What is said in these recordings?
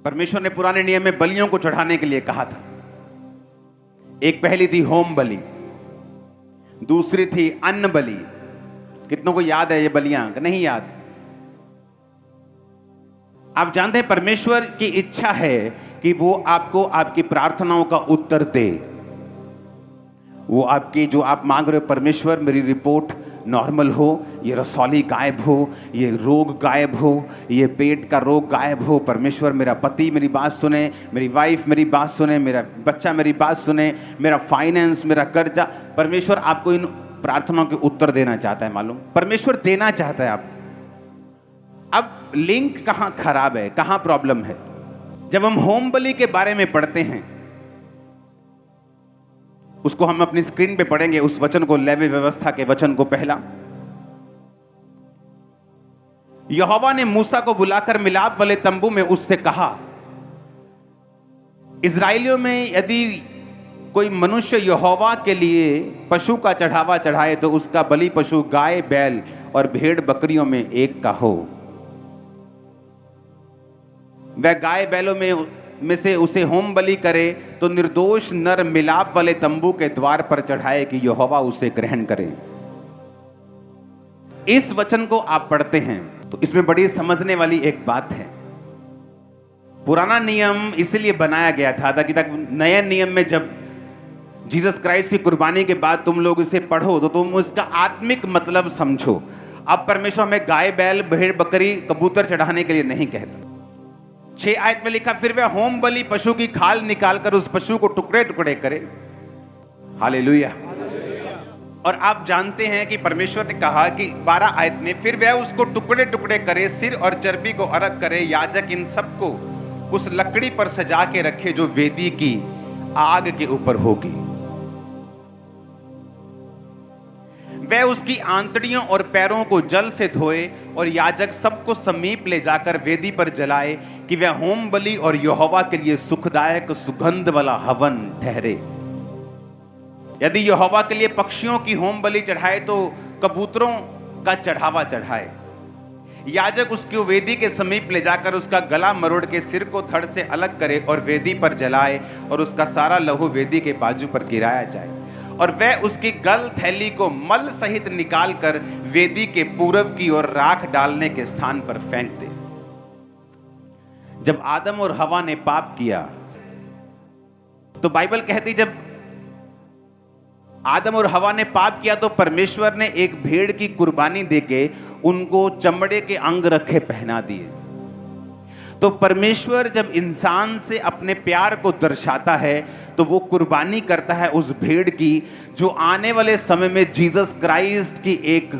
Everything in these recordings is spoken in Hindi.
परमेश्वर ने पुराने नियम में बलियों को चढ़ाने के लिए कहा था। एक पहली थी होम बलि, दूसरी थी अन्न बलि। कितनों को याद है ये बलियां? नहीं याद? आप जानते हैं परमेश्वर की इच्छा है कि वो आपको आपकी प्रार्थनाओं का उत्तर दे। वो आपकी जो आप मांग रहे हो, परमेश्वर मेरी रिपोर्ट नॉर्मल हो, ये रसौली गायब हो, ये रोग गायब हो, ये पेट का रोग गायब हो। परमेश्वर मेरा पति मेरी बात सुने, मेरी वाइफ मेरी बात सुने, मेरा बच्चा मेरी बात सुने, मेरा फाइनेंस, मेरा कर्जा। परमेश्वर आपको इन प्रार्थनाओं के उत्तर देना चाहता है। मालूम, परमेश्वर देना चाहता है आपको। अब लिंक कहाँ खराब है, कहाँ प्रॉब्लम है? जब हम होम बलि के बारे में पढ़ते हैं, उसको हम अपनी स्क्रीन पे पढ़ेंगे, उस वचन को, लेवी व्यवस्था के वचन को। पहला, यहोवा ने मूसा को बुलाकर मिलाप वाले तंबू में उससे कहा, इजराइलियों में यदि कोई मनुष्य यहोवा के लिए पशु का चढ़ावा चढ़ाए तो उसका बलि पशु गाय, बैल और भेड़ बकरियों में एक का हो। वह गाय बैलों में से उसे होम बलि करे तो निर्दोष नर मिलाप वाले तंबू के द्वार पर चढ़ाए कि यहोवा उसे ग्रहण करे। इस वचन को आप पढ़ते हैं तो इसमें बड़ी समझने वाली एक बात है। पुराना नियम इसलिए बनाया गया था ताकि नए नियम में जब जीसस क्राइस्ट की कुर्बानी के बाद तुम लोग इसे पढ़ो तो तुम उसका आत्मिक मतलब समझो। अब परमेश्वर हमें गाय, बैल, भेड़, बकरी, कबूतर चढ़ाने के लिए नहीं कहता। 6 आयत में लिखा, फिर वह होम बलि पशु की खाल निकालकर उस पशु को टुकड़े टुकड़े करे। हालेलुया। और आप जानते हैं कि परमेश्वर ने कहा कि 12 आयत में, फिर वह उसको टुकड़े टुकड़े करे, सिर और चर्बी को अलग करे। याजक इन सबको उस लकड़ी पर सजा के रखे जो वेदी की आग के ऊपर होगी। वह उसकी आंतड़ियों और पैरों को जल से धोए और याजक सबको समीप ले जाकर वेदी पर जलाए कि वह होम बलि और यहोवा के लिए सुखदायक सुगंध वाला हवन ठहरे। यदि यहोवा के लिए पक्षियों की होम बलि चढ़ाए तो कबूतरों का चढ़ावा चढ़ाए। याजक उसकी वेदी के समीप ले जाकर उसका गला मरोड़ के सिर को धड़ से अलग करे और वेदी पर जलाए और उसका सारा लहू वेदी के बाजू पर गिराया जाए। और वह उसकी गल थैली को मल सहित निकालकर वेदी के पूरब की ओर राख डालने के स्थान पर फेंक दे। जब आदम और हवा ने पाप किया तो बाइबल कहती, जब आदम और हवा ने पाप किया तो परमेश्वर ने एक भेड़ की कुर्बानी देके उनको चमड़े के अंग रखे पहना दिए। तो परमेश्वर जब इंसान से अपने प्यार को दर्शाता है तो वो कुर्बानी करता है उस भेड़ की, जो आने वाले समय में जीसस क्राइस्ट की एक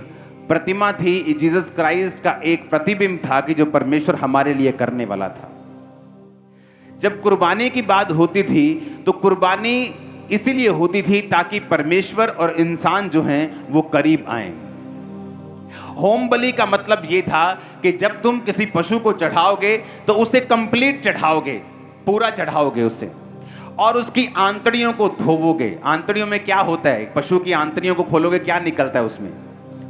प्रतिमा थी, जीसस क्राइस्ट का एक प्रतिबिंब था कि जो परमेश्वर हमारे लिए करने वाला था। जब कुर्बानी की बात होती थी तो कुर्बानी इसीलिए होती थी ताकि परमेश्वर और इंसान जो हैं वो करीब आएं। होम बलि का मतलब यह था कि जब तुम किसी पशु को चढ़ाओगे तो उसे कंप्लीट चढ़ाओगे, पूरा चढ़ाओगे उसे, और उसकी आंतड़ियों को धोवोगे। आंतड़ियों में क्या होता है? पशु की आंतड़ियों को खोलोगे, क्या निकलता है उसमें?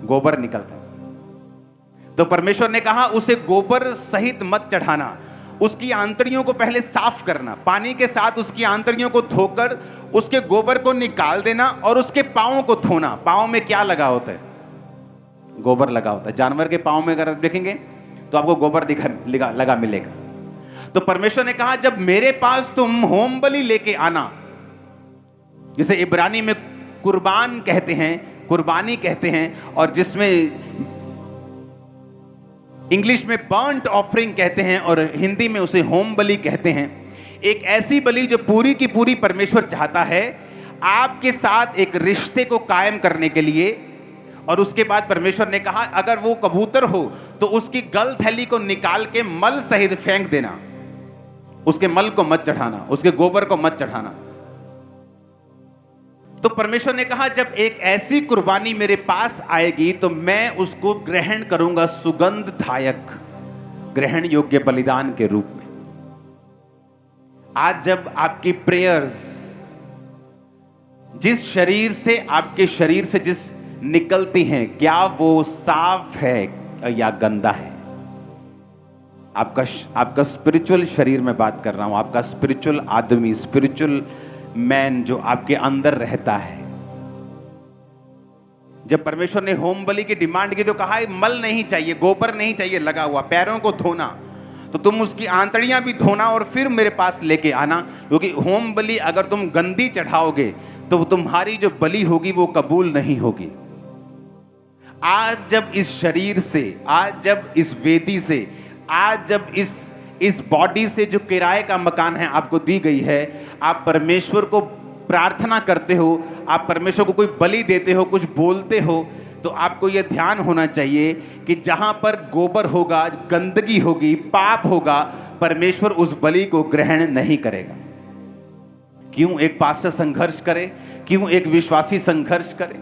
गोबर निकलता है। तो परमेश्वर ने कहा उसे गोबर सहित मत चढ़ाना, उसकी आंतड़ियों को पहले साफ करना, पानी के साथ उसकी आंतड़ियों को धोकर उसके गोबर को निकाल देना और उसके पांवों को धोना। पांव में क्या लगा होता है? गोबर लगा होता है। जानवर के पांव में अगर देखेंगे तो आपको गोबर लगा मिलेगा। तो परमेश्वर ने कहा जब मेरे पास तुम होम बलि लेके आना, जिसे इब्रानी में कुर्बान कहते हैं, कुर्बानी कहते हैं, और जिसमें इंग्लिश में बर्न्ट ऑफरिंग कहते हैं और हिंदी में उसे होम बलि कहते हैं। एक ऐसी बलि जो पूरी की पूरी परमेश्वर चाहता है आपके साथ एक रिश्ते को कायम करने के लिए। और उसके बाद परमेश्वर ने कहा अगर वो कबूतर हो तो उसकी गल थैली को निकाल के मल सहित फेंक देना, उसके मल को मत चढ़ाना, उसके गोबर को मत चढ़ाना। तो परमेश्वर ने कहा जब एक ऐसी कुर्बानी मेरे पास आएगी तो मैं उसको ग्रहण करूंगा सुगंधदायक, ग्रहण योग्य बलिदान के रूप में। आज जब आपकी प्रेयर्स जिस शरीर से, आपके शरीर से जिस निकलती हैं, क्या वो साफ है या गंदा है? आपका स्पिरिचुअल शरीर में बात कर रहा हूं, आपका स्पिरिचुअल आदमी, स्पिरिचुअल मैन जो आपके अंदर रहता है। जब परमेश्वर ने होम बलि की डिमांड की तो कहा मल नहीं चाहिए, गोबर नहीं चाहिए लगा हुआ, पैरों को धोना, तो तुम उसकी आंतड़ियां भी धोना और फिर मेरे पास लेके आना, क्योंकि होम बलि अगर तुम गंदी चढ़ाओगे तो तुम्हारी जो बलि होगी वो कबूल नहीं होगी। आज जब इस शरीर से, आज जब इस वेदी से, आज जब इस बॉडी से जो किराए का मकान है आपको दी गई है, आप परमेश्वर को प्रार्थना करते हो, आप परमेश्वर को कोई बलि देते हो, कुछ बोलते हो, तो आपको यह ध्यान होना चाहिए कि जहां पर गोबर होगा, गंदगी होगी, पाप होगा, परमेश्वर उस बलि को ग्रहण नहीं करेगा। क्यों एक पास्टर संघर्ष करे? क्यों एक विश्वासी संघर्ष करे?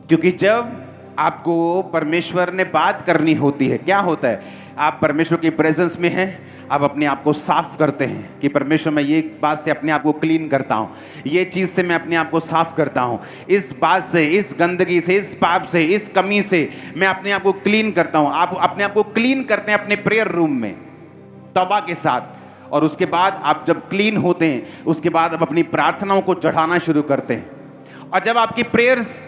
क्योंकि जब आपको परमेश्वर ने बात करनी होती है, क्या होता है, आप परमेश्वर की प्रेजेंस में हैं, आप अपने आप को साफ करते हैं कि परमेश्वर मैं ये बात से अपने आप को क्लीन करता हूँ, ये चीज़ से मैं अपने आप को साफ करता हूँ, इस बात से, इस गंदगी से, इस पाप से, इस कमी से मैं अपने आप को क्लीन करता हूँ। आप अपने आप को क्लीन करते हैं अपने प्रेयर रूम में तौबा के साथ, और उसके बाद आप जब क्लीन होते हैं उसके बाद आप अपनी प्रार्थनाओं को चढ़ाना शुरू करते हैं। और जब आपकी प्रेयर्स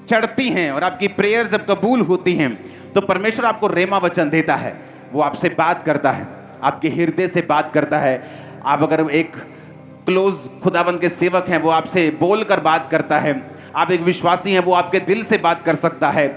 चढ़ती हैं और आपकी प्रेयर जब कबूल होती हैं तो परमेश्वर आपको रेमा वचन देता है, वो आपसे बात करता है, आपके हृदय से बात करता है। आप अगर एक क्लोज खुदावंद के सेवक हैं, वो आपसे बोलकर बात करता है। आप एक विश्वासी हैं, वो आपके दिल से बात कर सकता है,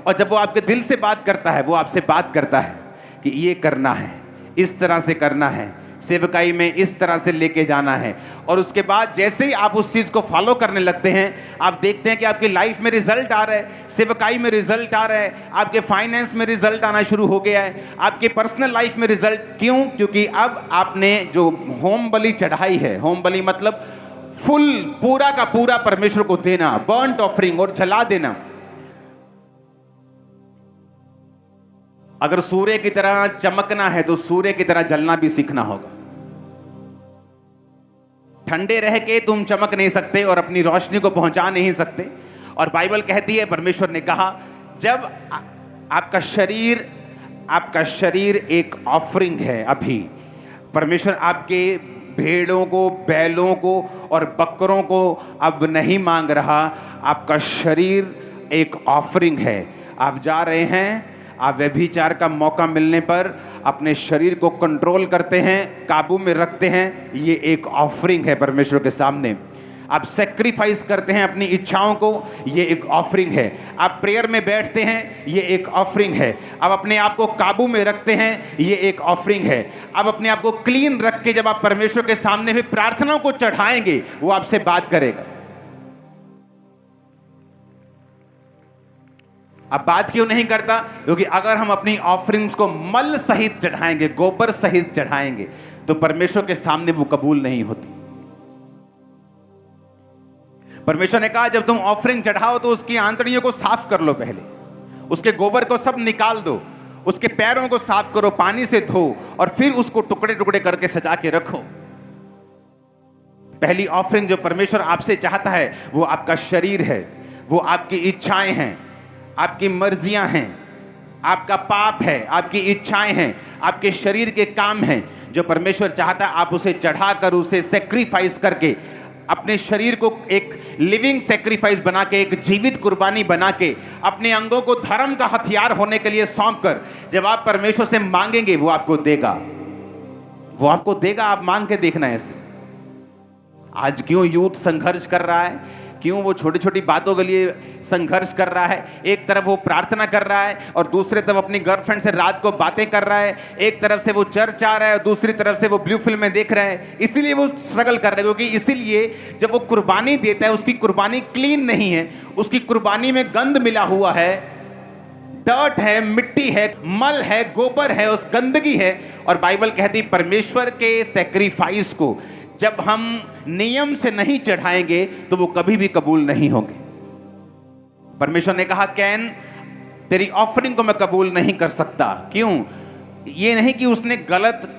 और जब वो आपके दिल से बात करता है वो आपसे बात करता है कि ये करना है, इस तरह से करना है, सेवकाई में इस तरह से लेके जाना है। और उसके बाद जैसे ही आप उस चीज़ को फॉलो करने लगते हैं, आप देखते हैं कि आपकी लाइफ में रिजल्ट आ रहा है, सेवकाई में रिजल्ट आ रहा है, आपके फाइनेंस में रिजल्ट आना शुरू हो गया है, आपके पर्सनल लाइफ में रिजल्ट। क्यों? क्योंकि अब आपने जो होम बलि चढ़ाई है, होम बलि मतलब फुल, पूरा का पूरा परमेश्वर को देना, बर्न्ट ऑफरिंग और जला देना। अगर सूर्य की तरह चमकना है तो सूर्य की तरह जलना भी सीखना होगा। ठंडे रह के तुम चमक नहीं सकते और अपनी रोशनी को पहुंचा नहीं सकते। और बाइबल कहती है, परमेश्वर ने कहा, जब आपका शरीर एक ऑफरिंग है, अभी परमेश्वर आपके भेड़ों को, बैलों को और बकरों को अब नहीं मांग रहा, आपका शरीर एक ऑफरिंग है। आप जा रहे हैं, आप व्यभिचार का मौका मिलने पर अपने शरीर को कंट्रोल करते हैं, काबू में रखते हैं, ये एक ऑफरिंग है परमेश्वर के सामने। आप सेक्रीफाइस करते हैं अपनी इच्छाओं को, ये एक ऑफरिंग है। आप प्रेयर में बैठते हैं, ये एक ऑफरिंग है। आप अपने आप को काबू में रखते हैं, ये एक ऑफरिंग है। आप अपने आप को क्लीन रख के जब आप परमेश्वर के सामने भी प्रार्थनाओं को चढ़ाएंगे, वो आपसे बात करेगा। अब बात क्यों नहीं करता? क्योंकि अगर हम अपनी ऑफरिंग्स को मल सहित चढ़ाएंगे, गोबर सहित चढ़ाएंगे, तो परमेश्वर के सामने वो कबूल नहीं होती। परमेश्वर ने कहा, जब तुम ऑफरिंग चढ़ाओ तो उसकी आंतड़ियों को साफ कर लो, पहले उसके गोबर को सब निकाल दो, उसके पैरों को साफ करो, पानी से धो, और फिर उसको टुकड़े टुकड़े करके सजा के रखो। पहली ऑफरिंग जो परमेश्वर आपसे चाहता है वो आपका शरीर है, वो आपकी इच्छाएं हैं, आपकी मर्जियां हैं, आपका पाप है, आपकी इच्छाएं हैं, आपके शरीर के काम हैं। जो परमेश्वर चाहता है आप उसे चढ़ाकर, उसे सेक्रीफाइस करके, अपने शरीर को एक लिविंग सेक्रीफाइस बना के, एक जीवित कुर्बानी बना के, अपने अंगों को धर्म का हथियार होने के लिए सौंप कर जब आप परमेश्वर से मांगेंगे, वो आपको देगा, वो आपको देगा। आप मांग के देखना है ऐसे। आज क्यों यूथ संघर्ष कर रहा है? क्यों वो छोटी छोटी बातों के लिए संघर्ष कर रहा है? एक तरफ वो प्रार्थना कर रहा है और दूसरे तरफ अपनी गर्लफ्रेंड से रात को बातें कर रहा है। एक तरफ से वो चर्च आ रहा है और दूसरी तरफ से वो ब्लू फिल्में देख रहा है। इसीलिए वो स्ट्रगल कर रहा है, क्योंकि इसीलिए जब वो कुर्बानी देता है, उसकी कुर्बानी क्लीन नहीं है, उसकी कुर्बानी में गंद मिला हुआ है, डर्ट है, मिट्टी है, मल है, गोबर है, उस गंदगी है। और बाइबल कहती है परमेश्वर के सैक्रिफाइस को जब हम नियम से नहीं चढ़ाएंगे तो वो कभी भी कबूल नहीं होंगे। परमेश्वर ने कहा, कैन तेरी ऑफरिंग को मैं कबूल नहीं कर सकता। क्यों? ये नहीं कि उसने गलत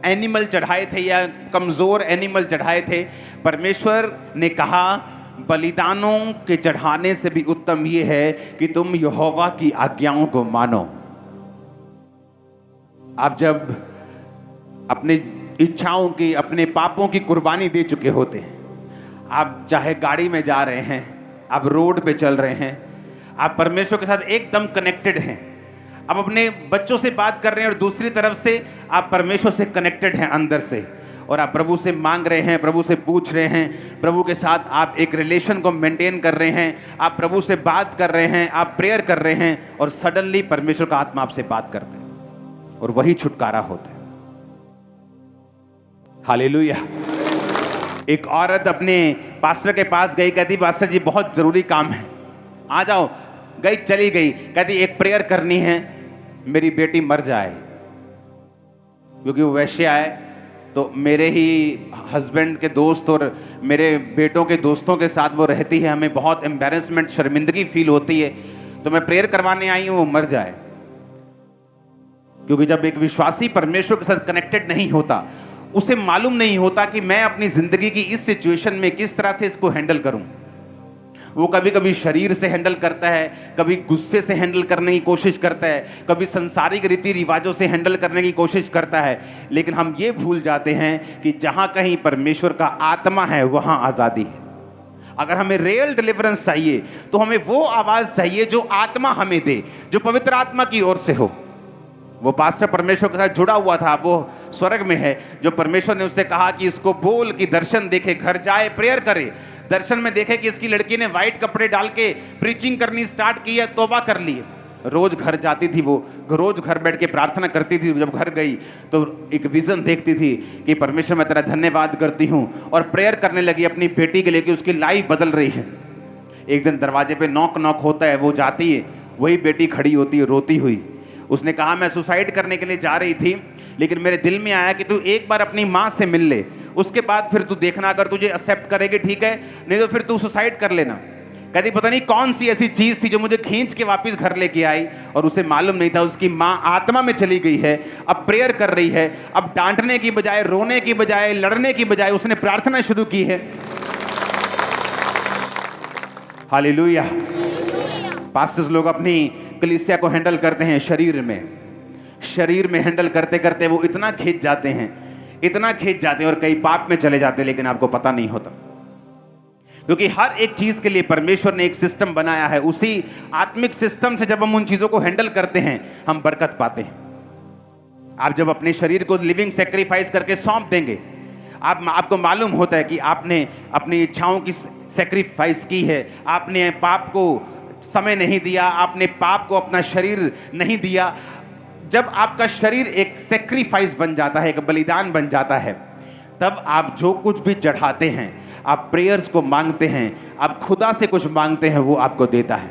एनिमल चढ़ाए थे या कमजोर एनिमल चढ़ाए थे। परमेश्वर ने कहा, बलिदानों के चढ़ाने से भी उत्तम ये है कि तुम यहोवा की आज्ञाओं को मानो। आप जब अपनी इच्छाओं की, अपने पापों की कुर्बानी दे चुके होते हैं, आप चाहे गाड़ी में जा रहे हैं, आप रोड पे चल रहे हैं, आप परमेश्वर के साथ एकदम कनेक्टेड हैं, आप अपने बच्चों से बात कर रहे हैं और दूसरी तरफ से आप परमेश्वर से कनेक्टेड हैं अंदर से, और आप प्रभु से मांग रहे हैं, प्रभु से पूछ रहे हैं, प्रभु के साथ आप एक रिलेशन को मेंटेन कर रहे हैं, आप प्रभु से बात कर रहे हैं, आप प्रेयर कर रहे हैं, और सडनली परमेश्वर का आत्मा आपसे बात करते हैं और वही छुटकारा होता है। हालेलुया। एक औरत अपने पास्टर के पास गई, कहती पास्टर जी बहुत जरूरी काम है, आ जाओ। गई, चली गई, कहती एक प्रेयर करनी है, मेरी बेटी मर जाए, क्योंकि वो वैश्या है। तो मेरे ही हस्बैंड के दोस्त और मेरे बेटों के दोस्तों के साथ वो रहती है, हमें बहुत एम्बैरेसमेंट, शर्मिंदगी फील होती है, तो मैं प्रेयर करवाने आई हूं वो मर जाए। क्योंकि जब एक विश्वासी परमेश्वर के साथ कनेक्टेड नहीं होता, उसे मालूम नहीं होता कि मैं अपनी जिंदगी की इस सिचुएशन में किस तरह से इसको हैंडल करूं। वो कभी कभी शरीर से हैंडल करता है, कभी गुस्से से हैंडल करने की कोशिश करता है, कभी संसारिक रीति रिवाजों से हैंडल करने की कोशिश करता है। लेकिन हम ये भूल जाते हैं कि जहां कहीं परमेश्वर का आत्मा है वहां आजादी है। अगर हमें रियल डिलीवरेंस चाहिए तो हमें वो आवाज चाहिए जो आत्मा हमें दे, जो पवित्र आत्मा की ओर से हो। वो पास्टर परमेश्वर के साथ जुड़ा हुआ था, वो स्वर्ग में है, जो परमेश्वर ने उससे कहा कि इसको बोल कि दर्शन देखे, घर जाए, प्रेयर करे। दर्शन में देखे कि इसकी लड़की ने व्हाइट कपड़े डाल के प्रीचिंग करनी स्टार्ट की है, तौबा कर ली है। रोज घर जाती थी, वो रोज घर बैठ के प्रार्थना करती थी। जब घर गई तो एक विजन देखती थी कि परमेश्वर मैं तेरा धन्यवाद करती हूँ, और प्रेयर करने लगी अपनी बेटी के लिए कि उसकी लाइफ बदल रही है। एक दिन दरवाजे पे नॉक नॉक होता है, वो जाती है, वही बेटी खड़ी होती है रोती हुई। उसने कहा मैं सुसाइड करने के लिए जा रही थी, लेकिन मेरे दिल में आया कि तू एक बार अपनी माँ से मिल ले, उसके बाद फिर तू देखना, अगर तुझे एक्सेप्ट करेगी ठीक है, नहीं तो फिर तू सुसाइड कर लेना। कहती पता नहीं कौन सी ऐसी चीज थी जो मुझे खींच के वापस घर लेके आई, और उसे मालूम नहीं था उसकी माँ आत्मा में चली गई है, अब प्रेयर कर रही है। अब डांटने की बजाय, रोने की बजाय, लड़ने की बजाय उसने प्रार्थना शुरू की है। हालेलुया। पास्टर्स लोग अपनी कलीसिया को हैंडल करते हैं शरीर में हैंडल करते करते वो इतना खींच जाते हैं और कई पाप में चले जाते हैं, लेकिन आपको पता नहीं होता। क्योंकि हर एक चीज के लिए परमेश्वर ने एक सिस्टम बनाया है। उसी आत्मिक सिस्टम से जब हम उन चीजों को हैंडल करते हैं, हम बरकत पाते हैं। आप जब अपने शरीर को लिविंग सैक्रिफाइस करके सौंप देंगे, आपको मालूम होता है कि आपने अपनी इच्छाओं की सैक्रिफाइस की है, आपने पाप को समय नहीं दिया, आपने पाप को अपना शरीर नहीं दिया। जब आपका शरीर एक सैक्रिफाइस बन जाता है, एक बलिदान बन जाता है, तब आप जो कुछ भी चढ़ाते हैं, आप प्रेयर्स को मांगते हैं, आप खुदा से कुछ मांगते हैं, वो आपको देता है।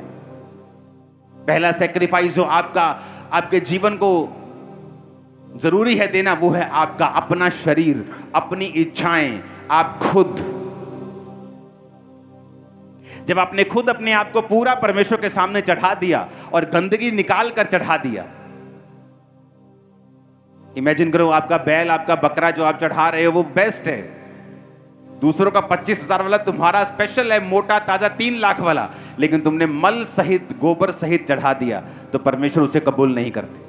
पहला सैक्रिफाइस जो आपके जीवन को जरूरी है देना, वो है आपका अपना शरीर, अपनी इच्छाएं। आप खुद, जब आपने खुद अपने आप को पूरा परमेश्वर के सामने चढ़ा दिया और गंदगी निकाल कर चढ़ा दिया। इमेजिन करो आपका बैल, आपका बकरा जो आप चढ़ा रहे हो वो बेस्ट है, दूसरों का 25,000 वाला तुम्हारा स्पेशल है, मोटा ताजा 3 लाख वाला, लेकिन तुमने मल सहित, गोबर सहित चढ़ा दिया, तो परमेश्वर उसे कबूल नहीं करते।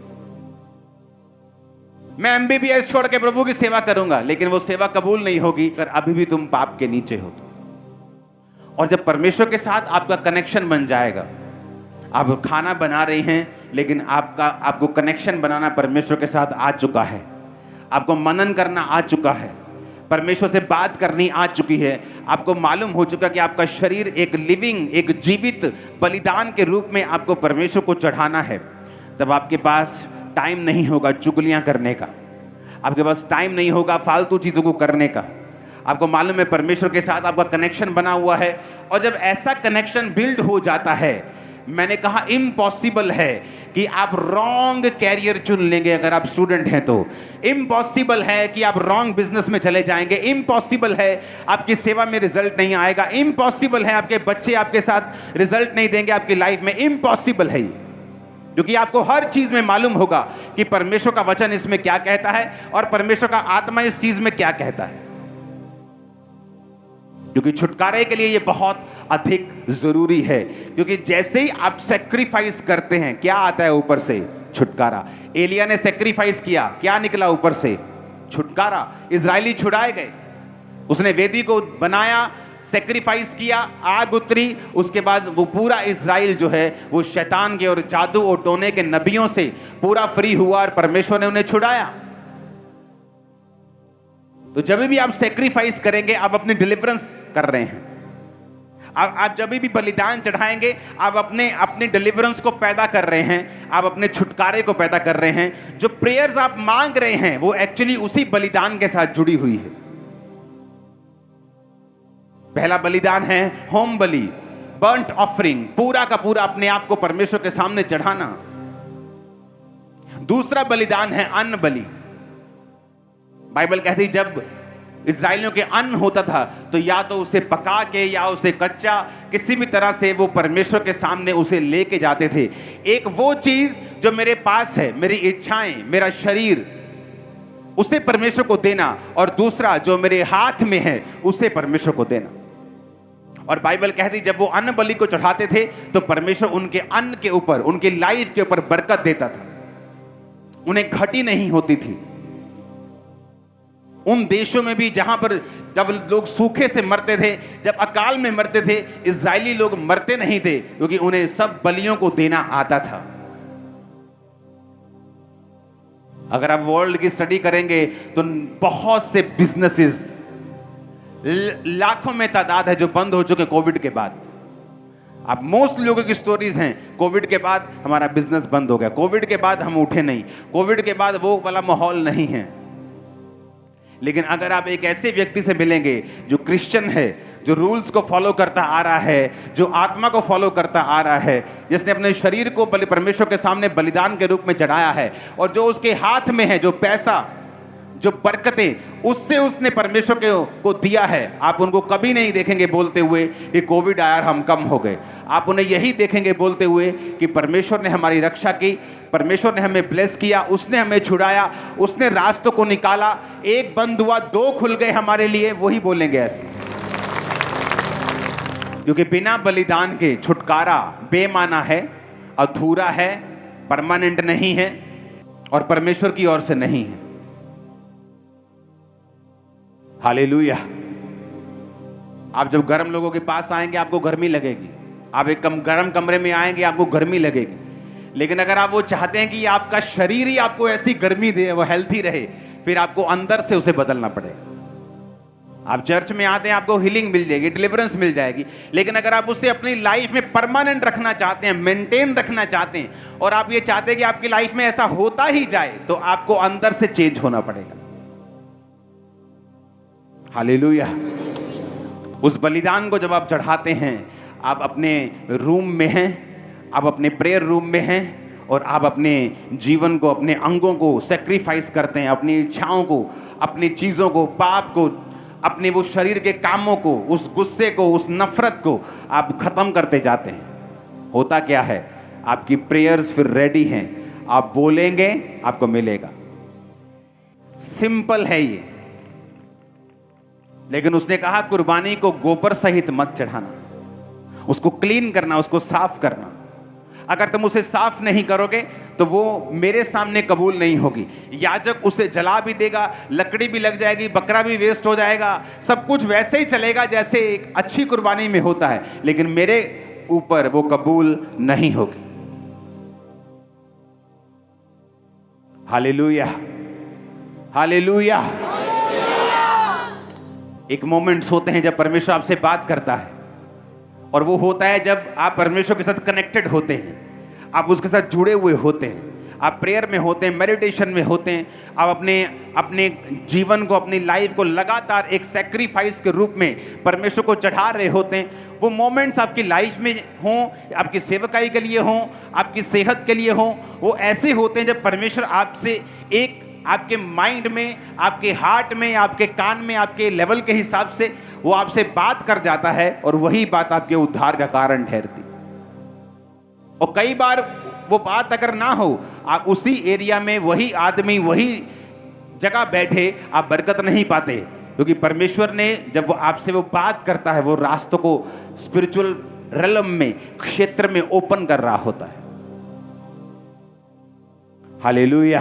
मैं MBBS छोड़ के प्रभु की सेवा करूंगा, लेकिन वो सेवा कबूल नहीं होगी अगर अभी भी तुम पाप के नीचे हो तो। और जब परमेश्वर के साथ आपका कनेक्शन बन जाएगा, आप खाना बना रहे हैं, लेकिन आपको कनेक्शन बनाना परमेश्वर के साथ आ चुका है, आपको मनन करना आ चुका है, परमेश्वर से बात करनी आ चुकी है, आपको मालूम हो चुका कि आपका शरीर एक लिविंग, एक जीवित बलिदान के रूप में आपको परमेश्वर को चढ़ाना है, तब आपके पास टाइम नहीं होगा चुगलियां करने का, आपके पास टाइम नहीं होगा फालतू चीज़ों को करने का। आपको मालूम है परमेश्वर के साथ आपका कनेक्शन बना हुआ है, और जब ऐसा कनेक्शन बिल्ड हो जाता है, मैंने कहा इम्पॉसिबल है कि आप रॉन्ग कैरियर चुन लेंगे। अगर आप स्टूडेंट हैं तो इम्पॉसिबल है कि आप रॉन्ग बिजनेस में चले जाएंगे, इम्पॉसिबल है आपकी सेवा में रिजल्ट नहीं आएगा, इम्पॉसिबल है आपके बच्चे आपके साथ रिजल्ट नहीं देंगे आपकी लाइफ में, इम्पॉसिबल है। क्योंकि आपको हर चीज में मालूम होगा कि परमेश्वर का वचन इसमें क्या कहता है और परमेश्वर का आत्मा इस चीज में क्या कहता है। क्योंकि छुटकारे के लिए ये बहुत अधिक जरूरी है, क्योंकि जैसे ही आप सैक्रिफाइस करते हैं, क्या आता है ऊपर से? छुटकारा। एलिया ने सेक्रीफाइस किया, क्या निकला ऊपर से? छुटकारा। इजरायली छुड़ाए गए। उसने वेदी को बनाया, सेक्रीफाइस किया, आग उतरी, उसके बाद वो पूरा इजराइल जो है वो शैतान के और जादू और टोने के नबियों से पूरा फ्री हुआ और परमेश्वर ने उन्हें छुड़ाया। तो जब भी आप सेक्रीफाइस करेंगे आप अपनी डिलीवरेंस कर रहे हैं। आप जब भी बलिदान चढ़ाएंगे आप अपने डिलीवरेंस को पैदा कर रहे हैं, आप अपने छुटकारे को पैदा कर रहे हैं। जो प्रेयर्स आप मांग रहे हैं वो एक्चुअली उसी बलिदान के साथ जुड़ी हुई है। पहला बलिदान है होम बलि, बर्न्ट ऑफरिंग, पूरा का पूरा अपने आप को परमेश्वर के सामने चढ़ाना। दूसरा बलिदान है अन्न बलि। बाइबल कहती जब इस्राएलियों के अन्न होता था तो या तो उसे पका के या उसे कच्चा किसी भी तरह से वो परमेश्वर के सामने उसे लेके जाते थे। एक वो चीज जो मेरे पास है, मेरी इच्छाएं, मेरा शरीर, उसे परमेश्वर को देना, और दूसरा जो मेरे हाथ में है उसे परमेश्वर को देना। और बाइबल कहती जब वो अन्न बलि को चढ़ाते थे तो परमेश्वर उनके अन्न के ऊपर, उनके लाइफ के ऊपर बरकत देता था, उन्हें घटी नहीं होती थी। उन देशों में भी जहां पर जब लोग सूखे से मरते थे, जब अकाल में मरते थे, इजरायली लोग मरते नहीं थे क्योंकि उन्हें सब बलियों को देना आता था। अगर आप वर्ल्ड की स्टडी करेंगे तो बहुत से बिजनेसेस, लाखों में तादाद है जो बंद हो चुके कोविड के बाद। अब मोस्ट लोगों की स्टोरीज हैं, कोविड के बाद हमारा बिजनेस बंद हो गया, कोविड के बाद हम उठे नहीं, कोविड के बाद वो वाला माहौल नहीं है। लेकिन अगर आप एक ऐसे व्यक्ति से मिलेंगे जो क्रिश्चियन है, जो रूल्स को फॉलो करता आ रहा है, जो आत्मा को फॉलो करता आ रहा है, जिसने अपने शरीर को परमेश्वर के सामने बलिदान के रूप में चढ़ाया है, और जो उसके हाथ में है जो पैसा, जो बरकतें उससे उसने परमेश्वर को दिया है, आप उनको कभी नहीं देखेंगे बोलते हुए कि कोविड आया हम कम हो गए। आप उन्हें यही देखेंगे बोलते हुए कि परमेश्वर ने हमारी रक्षा की, परमेश्वर ने हमें ब्लेस किया, उसने हमें छुड़ाया, उसने रास्तों को निकाला, एक बंद हुआ दो खुल गए हमारे लिए, वही बोलेंगे ऐसे। क्योंकि बिना बलिदान के छुटकारा बेमाना है, अधूरा है, परमानेंट नहीं है और परमेश्वर की ओर से नहीं है। हालेलुया। आप जब गर्म लोगों के पास आएंगे आपको गर्मी लगेगी, आप एक गर्म कमरे में आएंगे आपको गर्मी लगेगी। लेकिन अगर आप वो चाहते हैं कि आपका शरीर ही आपको ऐसी गर्मी दे, वो हेल्थी रहे, फिर आपको अंदर से उसे बदलना पड़ेगा। आप चर्च में आते हैं आपको हीलिंग मिल जाएगी, डिलीवरेंस मिल जाएगी, लेकिन अगर आप उसे अपनी लाइफ में परमानेंट रखना चाहते हैं, मेंटेन रखना चाहते हैं, और आप ये चाहते हैं कि आपकी लाइफ में ऐसा होता ही जाए, तो आपको अंदर से चेंज होना पड़ेगा। हालेलुया। उस बलिदान को जब आप चढ़ाते हैं, आप अपने रूम में हैं, आप अपने प्रेयर रूम में हैं, और आप अपने जीवन को, अपने अंगों को सैक्रिफाइस करते हैं, अपनी इच्छाओं को, अपनी चीज़ों को, पाप को, अपने वो शरीर के कामों को, उस गुस्से को, उस नफरत को आप खत्म करते जाते हैं। होता क्या है, आपकी प्रेयर्स फिर रेडी हैं, आप बोलेंगे आपको मिलेगा। सिंपल है ये। लेकिन उसने कहा कुर्बानी को गोबर सहित मत चढ़ाना, उसको क्लीन करना, उसको साफ करना। अगर तुम उसे साफ नहीं करोगे तो वो मेरे सामने कबूल नहीं होगी। याजक उसे जला भी देगा, लकड़ी भी लग जाएगी, बकरा भी वेस्ट हो जाएगा, सब कुछ वैसे ही चलेगा जैसे एक अच्छी कुर्बानी में होता है, लेकिन मेरे ऊपर वो कबूल नहीं होगी। Hallelujah, hallelujah. एक मोमेंट्स होते हैं जब परमेश्वर आपसे बात करता है, और वो होता है जब आप परमेश्वर के साथ कनेक्टेड होते हैं, आप उसके साथ जुड़े हुए होते हैं, आप प्रेयर में होते हैं, मेडिटेशन में होते हैं, आप अपने जीवन को, अपनी लाइफ को लगातार एक सैक्रिफाइस के रूप में परमेश्वर को चढ़ा रहे होते हैं। वो मोमेंट्स आपकी लाइफ में हों, आपकी सेवकाई के लिए हों, आपकी सेहत के लिए हों, वो ऐसे होते हैं जब परमेश्वर आपसे एक आपके माइंड में, आपके हार्ट में, आपके कान में, आपके लेवल के हिसाब से वो आपसे बात कर जाता है, और वही बात आपके उद्धार का कारण ठहरती। और कई बार वो बात अगर ना हो, आप उसी एरिया में, वही आदमी, वही जगह बैठे, आप बरकत नहीं पाते, क्योंकि परमेश्वर ने जब वो आपसे वो बात करता है, वो रास्तों को स्पिरिचुअल रेलम में, क्षेत्र में ओपन कर रहा होता है। Hallelujah,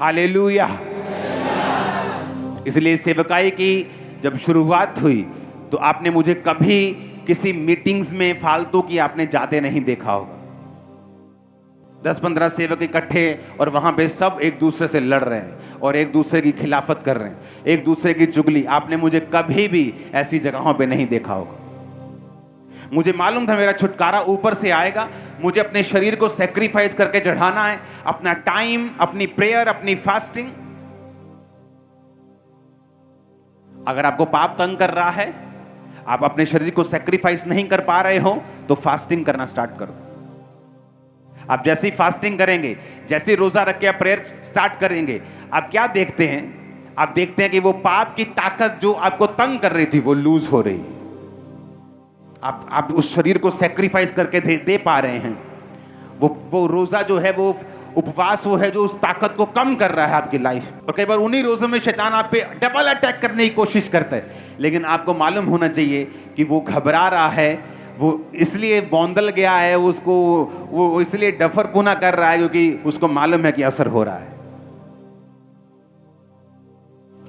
hallelujah. इसलिए सेवकाई की जब शुरुआत हुई तो आपने मुझे कभी किसी मीटिंग्स में फालतू की आपने जाते नहीं देखा होगा। 10-15 सेवक इकट्ठे और वहां पे सब एक दूसरे से लड़ रहे हैं और एक दूसरे की खिलाफत कर रहे हैं, एक दूसरे की चुगली। आपने मुझे कभी भी ऐसी जगहों पे नहीं देखा होगा। मुझे मालूम था मेरा छुटकारा ऊपर से आएगा। मुझे अपने शरीर को सैक्रिफाइस करके चढ़ाना है, अपना टाइम, अपनी प्रेयर, अपनी फास्टिंग। अगर आपको पाप तंग कर रहा है, आप अपने शरीर को सैक्रिफाइस नहीं कर पा रहे हो, तो फास्टिंग करना स्टार्ट करो। आप जैसे ही फास्टिंग करेंगे, जैसे ही रोजा रख के आप प्रेयर स्टार्ट करेंगे, आप क्या देखते हैं? आप देखते हैं कि वो पाप की ताकत जो आपको तंग कर रही थी वो लूज हो रही है। आप उस शरीर को सैक्रिफाइस करके दे पा रहे हैं। वो रोजा जो है, वो उपवास वो है जो उस ताकत को कम कर रहा है आपकी लाइफ। और कई बार उन्हीं रोजों में शैतान आप पे डबल अटैक करने की कोशिश करता है, लेकिन आपको मालूम होना चाहिए कि वो घबरा रहा है, वो इसलिए बौंदल गया है, उसको वो इसलिए डफरपुना कर रहा है क्योंकि उसको मालूम है कि असर हो रहा है।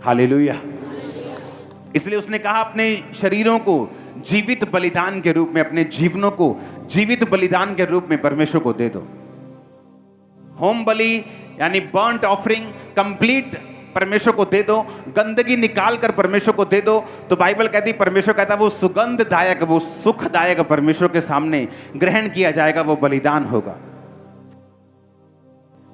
हालेलुया। इसलिए उसने कहा अपने शरीरों को जीवित बलिदान के रूप में, अपने जीवनों को जीवित बलिदान के रूप में परमेश्वर को दे दो। होम बलि यानी बर्न्ट ऑफरिंग कंप्लीट परमेश्वर को दे दो। गंदगी निकाल कर परमेश्वर को दे दो। तो बाइबल कहती, परमेश्वर कहता वो सुगंधदायक, वो सुखदायक परमेश्वर के सामने ग्रहण किया जाएगा, वो बलिदान होगा।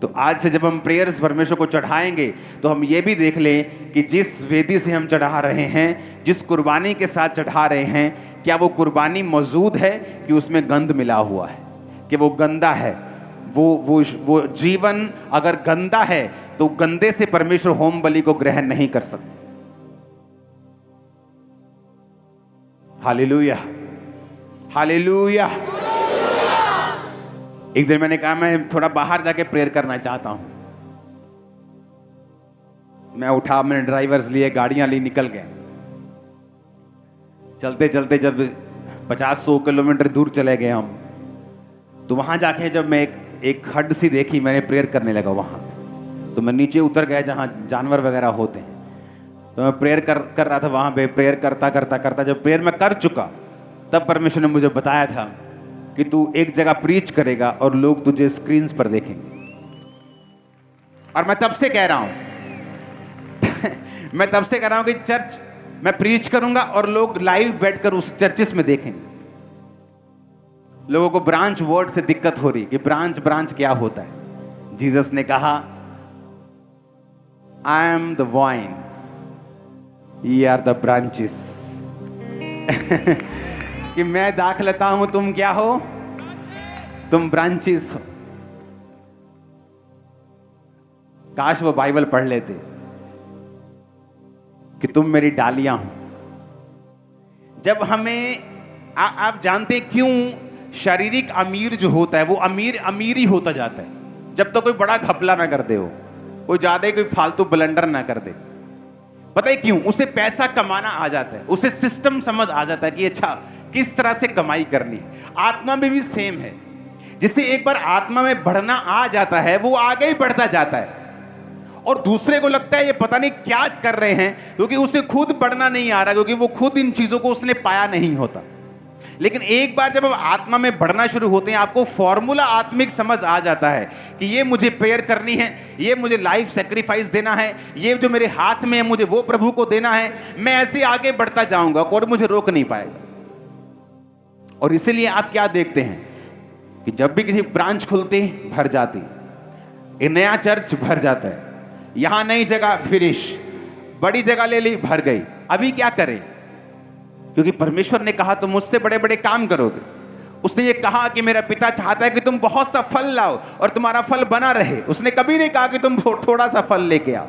तो आज से जब हम प्रेयर्स परमेश्वर को चढ़ाएंगे तो हम ये भी देख लें कि जिस वेदी से हम चढ़ा रहे हैं, जिस कुर्बानी के साथ चढ़ा रहे हैं, क्या वो कुर्बानी मौजूद है कि उसमें गंध मिला हुआ है, कि वो गंदा है। वो जीवन अगर गंदा है तो गंदे से परमेश्वर होम बलि को ग्रहण नहीं कर सकते। Hallelujah, hallelujah. एक दिन मैंने कहा मैं थोड़ा बाहर जाके प्रेयर करना चाहता हूं। मैं उठा, मैंने ड्राइवर्स लिए, गाड़ियां ली, निकल गए। चलते चलते जब 50-100 किलोमीटर दूर चले गए हम, तो वहां जाके जब मैं एक खड्ड सी देखी, मैंने प्रेयर करने लगा वहां। तो मैं नीचे उतर गया जहां जानवर वगैरह होते हैं। तो मैं प्रेयर कर रहा था वहां पे। प्रेयर करता करता करता जब प्रेयर मैं कर चुका, तब परमेश्वर ने मुझे बताया था कि तू एक जगह प्रीच करेगा और लोग तुझे स्क्रीन्स पर देखेंगे। और मैं तब से कह रहा हूं मैं तब से कह रहा हूं कि चर्च मैं प्रीच करूंगा और लोग लाइव बैठकर उस चर्चेस में देखेंगे। लोगों को ब्रांच वर्ड से दिक्कत हो रही कि ब्रांच क्या होता है। जीसस ने कहा, आई एम द वाइन, ये आर द ब्रांचेस। कि मैं दाखलता हूं, तुम क्या हो? तुम ब्रांचेस हो। काश वो बाइबल पढ़ लेते कि तुम मेरी डालियां हो। जब हमें आप जानते क्यों शारीरिक अमीर जो होता है वो अमीर ही होता जाता है, जब तक तो कोई बड़ा घपला ना कर दे, हो कोई ज्यादा कोई फालतू ब्लंडर ना कर दे। पता है क्यों? उसे पैसा कमाना आ जाता है, उसे सिस्टम समझ आ जाता है कि अच्छा किस तरह से कमाई करनी। आत्मा में भी सेम है। जिसे एक बार आत्मा में बढ़ना आ जाता है वो आगे ही बढ़ता जाता है, और दूसरे को लगता है ये पता नहीं क्या कर रहे हैं, क्योंकि उसे खुद बढ़ना नहीं आ रहा, क्योंकि वो खुद इन चीजों को उसने पाया नहीं होता। लेकिन एक बार जब आप आत्मा में बढ़ना शुरू होते हैं, आपको फॉर्मूला आत्मिक समझ आ जाता है कि ये मुझे प्रेयर करनी है, ये मुझे लाइफ सैक्रिफाइस देना है, ये जो मेरे हाथ में है मुझे वो प्रभु को देना है। मैं ऐसे आगे बढ़ता जाऊंगा, कोई मुझे रोक नहीं पाएगा। और इसीलिए आप क्या देखते हैं कि जब भी किसी ब्रांच खुलती भर जाती, एक नया चर्च भर जाता है, यहां नई जगह फिनिश, बड़ी जगह ले ली भर गई। अभी क्या करें? क्योंकि परमेश्वर ने कहा तुम मुझसे बड़े बड़े काम करोगे। उसने ये कहा कि मेरा पिता चाहता है कि तुम बहुत सा फल लाओ और तुम्हारा फल बना रहे। उसने कभी नहीं कहा कि तुम थोड़ा सा फल लेके आओ,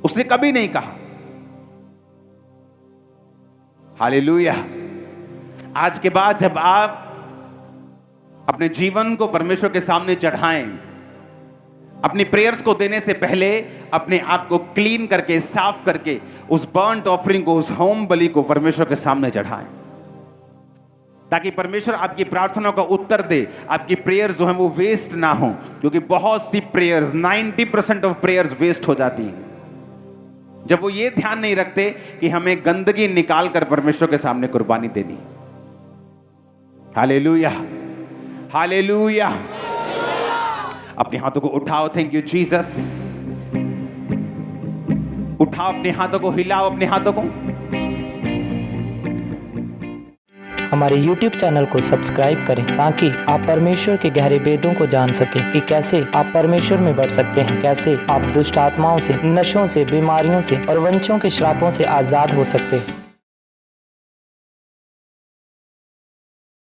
उसने कभी नहीं कहा। हालेलुया। आज के बाद जब आप अपने जीवन को परमेश्वर के सामने चढ़ाएं, अपनी प्रेयर्स को देने से पहले अपने आप को क्लीन करके, साफ करके, उस बर्न्ट ऑफरिंग को, उस होम बलि को परमेश्वर के सामने चढ़ाएं। ताकि परमेश्वर आपकी प्रार्थना का उत्तर दे, आपकी प्रेयर्स जो हैं वो वेस्ट ना हो, क्योंकि बहुत सी प्रेयर्स 90% ऑफ प्रेयर्स वेस्ट हो जाती हैं जब वो ये ध्यान नहीं रखते कि हमें गंदगी निकाल कर परमेश्वर के सामने कुर्बानी देनी। Hallelujah, hallelujah. अपने हाथों को उठाओ, थैंक यू जीसस। उठाओ अपने हाथों को, हिलाओ अपने हाथों को। हमारे YouTube चैनल को सब्सक्राइब करें ताकि आप परमेश्वर के गहरे वेदों को जान सकें कि कैसे आप परमेश्वर में बढ़ सकते हैं, कैसे आप दुष्ट आत्माओं से, नशों से, बीमारियों से और वंशों के श्रापों से आजाद हो सकते हैं।